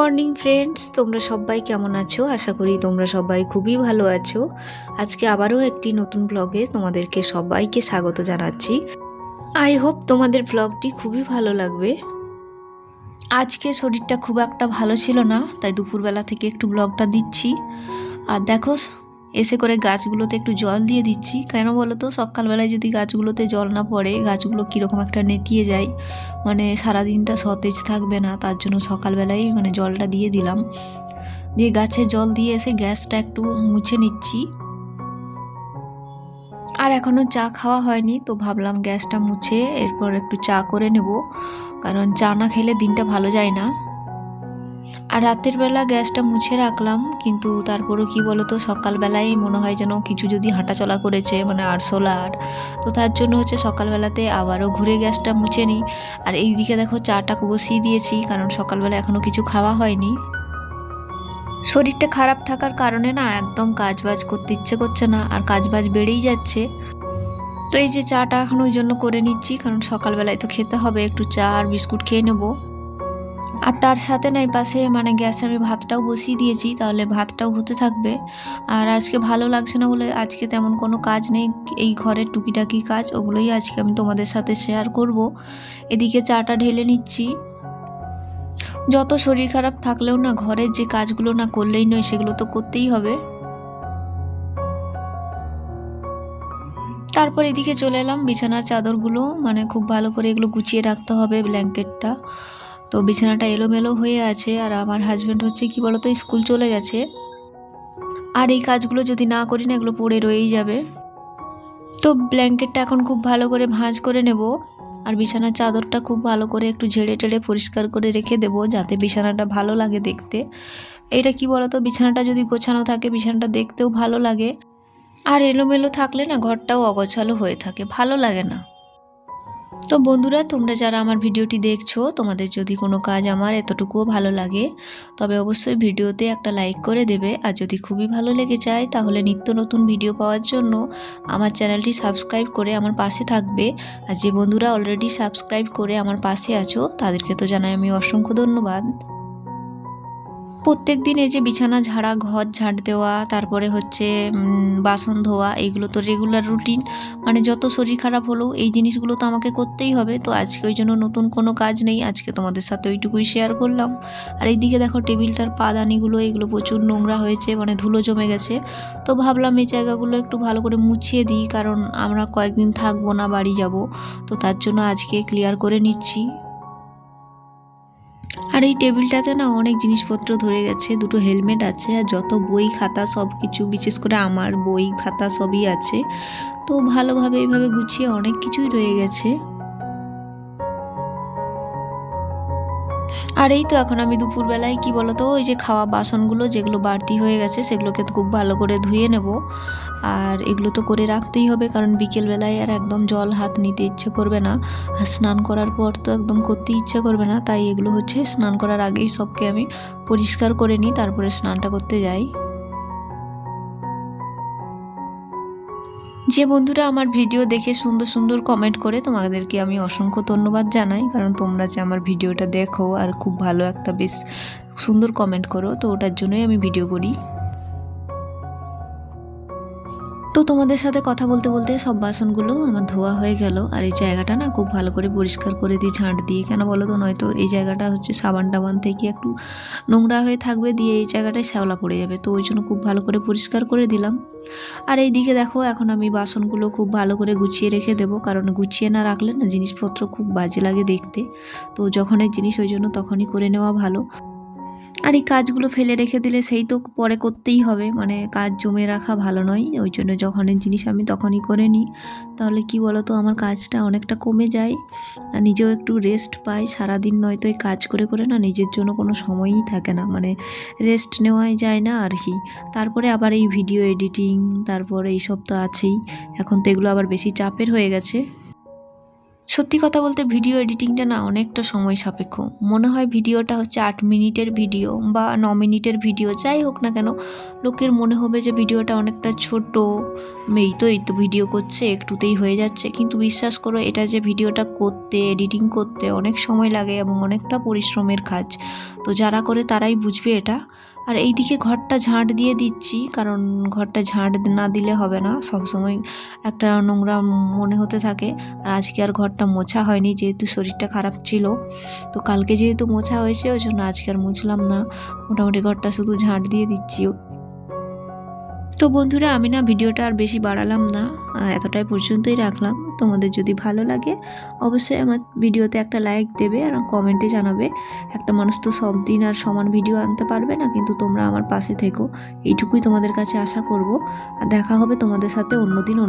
Morning friends, তোমরা সবাই কেমন আছো? আশা করি তোমরা সবাই খুবই ভালো আছো। আজকে আবারও একটি নতুন ব্লগে তোমাদেরকে সবাইকে স্বাগত জানাচ্ছি। আই হোপ তোমাদের ব্লগটি খুবই ভালো লাগবে। আজকে শরীরটা খুব একটা ভালো ছিল না, তাই দুপুরবেলা থেকে একটু ব্লগটা দিচ্ছি। আর দেখো, এসে করে গাছগুলোতে একটু জল দিয়ে দিচ্ছি। কেন বলো তো, সকালবেলায় যদি গাছগুলোতে জল না পড়ে গাছগুলো কীরকম একটা নেতিয়ে যায়, মানে সারাদিনটা সতেজ থাকবে না। তার জন্য সকালবেলায় জলটা দিয়ে দিলাম। দিয়ে গাছে জল দিয়ে এসে গ্যাসটা একটু মুছে নিচ্ছি। আর এখনও চা খাওয়া হয়নি, তো ভাবলাম গ্যাসটা মুছে এরপর একটু চা করে নেব, কারণ চা না খেলে দিনটা ভালো যায় না। আর রাতের বেলা গ্যাসটা মুছে রাখলাম, কিন্তু তারপরও কি বলতো, সকালবেলায় মনে হয় যেন কিছু যদি হাঁটাচলা করেছে, আরশোলা। তো তার জন্য সকালবেলাতে আবারও ঘুরে গ্যাসটা মুছে নিই। আর এইদিকে দেখো, চাটা বসিয়ে দিয়েছি, কারণ সকালবেলা এখনও কিছু খাওয়া হয়নি। শরীরটা খারাপ থাকার কারণে না একদম কাজবাজ করতে ইচ্ছে করছে না, আর কাজবাজ বেড়েই যাচ্ছে। তো এই যে চাটা এখন ওই জন্য করে নিচ্ছি, কারণ সকালবেলায় তো খেতে হবে, একটু চা আর বিস্কুট খেয়ে নেবো। আর তার সাথে না এই পাশে গ্যাসে আমি ভাতটাও বসিয়ে দিয়েছি, তাহলে ভাতটাও হতে থাকবে। আর আজকে ভালো লাগছে না বলে আজকে তেমন কোনো কাজ নেই, এই ঘরের টুকিটাকি কাজ, ওগুলোই আজকে আমি তোমাদের সাথে শেয়ার করব। এদিকে চাটা ঢেলে নিচ্ছি। যত শরীর খারাপ থাকলেও না ঘরের যে কাজগুলো না করলেই নয়, সেগুলো তো করতেই হবে। তারপর এদিকে চলে এলাম বিছানার চাদরগুলো, খুব ভালো করে এগুলো গুছিয়ে রাখতে হবে, ব্ল্যাঙ্কেটটা। তো বিছানাটা এলোমেলো হয়ে আছে, আর আমার হাজব্যান্ড কি বলতো, স্কুল চলে গেছে। আর এই কাজগুলো যদি না করি না, এগুলো পড়ে রয়েই যাবে। তো ব্ল্যাঙ্কেটটা এখন খুব ভালো করে ভাঁজ করে নেব, আর বিছানার চাদরটা খুব ভালো করে একটু ঝেড়ে টেড়ে পরিষ্কার করে রেখে দেব, যাতে বিছানাটা ভালো লাগে দেখতে। এটা কি বলতো, বিছানাটা যদি গোছানো থাকে বিছানাটা দেখতেও ভালো লাগে, আর এলোমেলো থাকলে না ঘরটাও অগোছালো হয়ে থাকে, ভালো লাগে না। তো বন্ধুরা, তোমরা যারা আমার ভিডিওটি দেখছো, তোমাদের যদি কোনো কাজ আমার এতটুকুও ভালো লাগে, তবে অবশ্যই ভিডিওতে একটা লাইক করে দেবে। আর যদি খুবই ভালো লেগে যায়, তাহলে নিত্য নতুন ভিডিও পাওয়ার জন্য আমার চ্যানেলটি সাবস্ক্রাইব করে আমার পাশে থাকবে। আর যে বন্ধুরা অলরেডি সাবস্ক্রাইব করে আমার পাশে আছো, তাদেরকে তো জানাই আমি অসংখ্য ধন্যবাদ। প্রত্যেক দিন এই যে বিছানা ঝাড়া, ঘর ঝাড় দেওয়া, তারপরে বাসন ধোয়া, এইগুলো তো রেগুলার রুটিন। যত শরীর খারাপ হলেও এই জিনিসগুলো তো আমাকে করতেই হবে। তো আজকে ওই জন্য নতুন কোনো কাজ নেই, আজকে তোমাদের সাথে ওইটুকুই শেয়ার করলাম। আর এইদিকে দেখো, টেবিলটার পাদানিগুলো এগুলো প্রচুর নোংরা হয়েছে, ধুলো জমে গেছে। তো ভাবলাম এই জায়গাগুলো একটু ভালো করে মুছিয়ে দিই, কারণ আমরা কয়েকদিন থাকবো না, বাড়ি যাব। তো তার জন্য আজকে ক্লিয়ার করে নিচ্ছি। আর এই টেবিলটাতে না অনেক জিনিসপত্র ধরে গেছে, দুটো হেলমেট আছে, আর যত বই খাতা সব কিছু, বিশেষ করে আমার বই খাতা সবই আছে। তো ভালোভাবে এইভাবে গুছিয়ে অনেক কিছুই রয়ে গেছে। আর এই তো এখন আমি দুপুরবেলায় কি বলতো, ওই যে খাওয়া বাসনগুলো যেগুলো বাড়তি হয়ে গেছে, সেগুলোকে খুব ভালো করে ধুয়ে নেব। আর এগুলো তো করে রাখতেই হবে, কারণ বিকেলবেলায় আর একদম জল হাত নিতে ইচ্ছে করবে না, আর স্নান করার পর তো একদম করতে ইচ্ছে করবে না। তাই এগুলো স্নান করার আগেই সবকে আমি পরিষ্কার করে নিই, তারপরে স্নানটা করতে যাই। যে বন্ধুরা আমার ভিডিও দেখে সুন্দর সুন্দর কমেন্ট করে, তোমাদেরকে আমি অসংখ্য ধন্যবাদ জানাই, কারণ তোমরা যে আমার ভিডিওটা দেখো আর খুব ভালো একটা বেশ সুন্দর কমেন্ট করো, তো ওটার জন্যই আমি ভিডিও করি। তো তোমাদের সাথে কথা বলতে বলতে সব বাসনগুলো আমার ধোয়া হয়ে গেল। আর এই জায়গাটা না খুব ভালো করে পরিষ্কার করে দিই ঝাঁট দিয়ে, কেন বলো তো, নয়তো এই জায়গাটা সাবান টাবান থেকে একটু নোংরা হয়ে থাকবে, দিয়ে এই জায়গাটায় শ্যাওলা পড়ে যাবে। তো ওই জন্য খুব ভালো করে পরিষ্কার করে দিলাম। আর এই দিকে দেখো, এখন আমি বাসনগুলো খুব ভালো করে গুছিয়ে রেখে দেবো, কারণ গুছিয়ে না রাখলে না জিনিসপত্র খুব বাজে লাগে দেখতে। তো যখনের জিনিস ওই জন্য তখনই করে নেওয়া ভালো। আর এই কাজগুলো ফেলে রেখে দিলে সেই তো পরে করতেই হবে, কাজ জমে রাখা ভালো নয়। ওই জন্য যখনের জিনিস আমি তখনই করে নিই, তাহলে কি বলো তো, আমার কাজটা অনেকটা কমে যায়, আর নিজেও একটু রেস্ট পাই। সারাদিন নয়তো এই কাজ করে করে না নিজের জন্য কোনো সময়ই থাকে না, রেস্ট নেওয়াই যায় না আর কি। তারপরে আবার এই ভিডিও এডিটিং, তারপরে এইসব তো আছেই। এখন তো এগুলো আবার বেশি চাপের হয়ে গেছে। সত্যি কথা বলতে ভিডিও এডিটিংটা না অনেকটা সময় সাপেক্ষ। মনে হয় ভিডিওটা হচ্ছে 8 মিনিটের ভিডিও বা 9 মিনিটের ভিডিও, যাই হোক না কেন, লোকের মনে হবে যে ভিডিওটা অনেকটা ছোট, এই তো ভিডিও করছে, একটুতেই হয়ে যাচ্ছে। কিন্তু বিশ্বাস করো, এটা যে ভিডিওটা করতে, এডিটিং করতে অনেক সময় লাগে এবং অনেকটা পরিশ্রমের কাজ। তো যারা করে তারাই বুঝবে এটা। আর এইদিকে ঘরটা ঝাঁট দিয়ে দিচ্ছি, কারণ ঘরটা ঝাঁট না দিলে হবে না, সবসময় একটা নোংরা মনে হতে থাকে। আর আজকে আর ঘরটা মোছা হয়নি, যেহেতু শরীরটা খারাপ ছিল। তো কালকে যেহেতু মোছা হয়েছে, ওই জন্য আজকে আর মুছলাম না। মোটামুটি ঘরটা শুধু ঝাঁট দিয়ে দিচ্ছি। তো বন্ধুরা, আমি না ভিডিওটা আর বেশি বাড়ালাম না, এতটাই পর্যন্তই রাখলাম। তোমাদের যদি ভালো লাগে অবশ্যই আমার ভিডিওতে একটা লাইক দেবে আর কমেন্টে জানাবে। একটা মানুষ তো সব দিন আর সমান ভিডিও আনতে পারবে না, কিন্তু তোমরা আমার পাশে থেকো, এইটুকুই তোমাদের কাছে আশা করব। আর দেখা হবে তোমাদের সাথে অন্যদিন অন্য